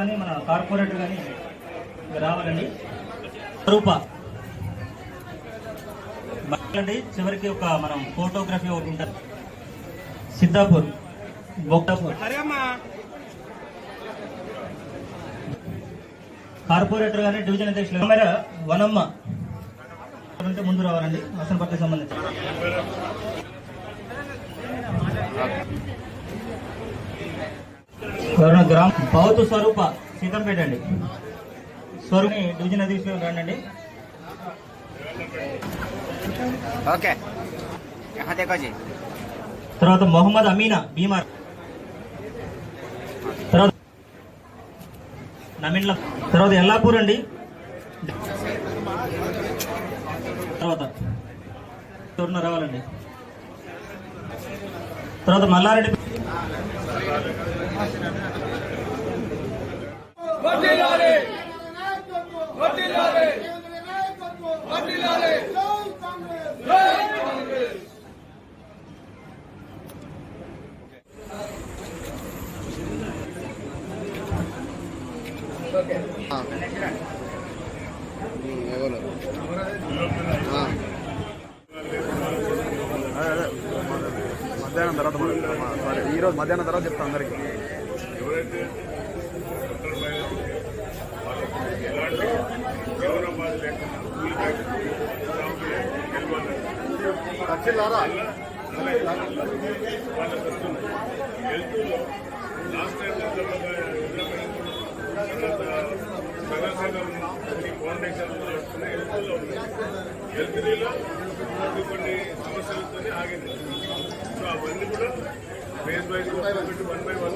కానీ మన కార్పొరేటర్ కానీ రావాలండి. రూప అండి. చివరికి ఒక మనం ఫోటోగ్రఫీ ఒకటి ఉంటుంది. సిద్ధాపూర్ బొక్టాపూర్ కార్పొరేటర్ గానీ డివిజన్ అధ్యక్షులు కెమెరా వనమ్మ అంటే ముందు రావాలండి. అసలు పట్ల సంబంధించి గ్రామ బౌద్ధ స్వరూప సీతంపేట అండి. స్వరూప్ డివిజన్ అధ్యక్షులు రండి. ఓకే. తర్వాత మొహమ్మద్ అమీనా బీమార్. తర్వాత నమిన్ల. తర్వాత ఎల్లాపూర్ అండి. తర్వాత రావాలండి. తర్వాత మల్లారెడ్డి. మధ్యాహ్నం తర్వాత ఈరోజు మధ్యాహ్నం తర్వాత చెప్తాను అందరికి. ఎవరైతే ఎలాంటి గౌరవబాధ వాళ్ళకి వస్తుంది. హెల్త్లో లాస్ట్ టైం ఫౌండేషన్ హెల్త్లో ఉంది. హెల్త్లో కొన్ని సమస్యలతో ఆగింది. సో అవన్నీ కూడా ఫేజ్ వైజ్ 1 by 1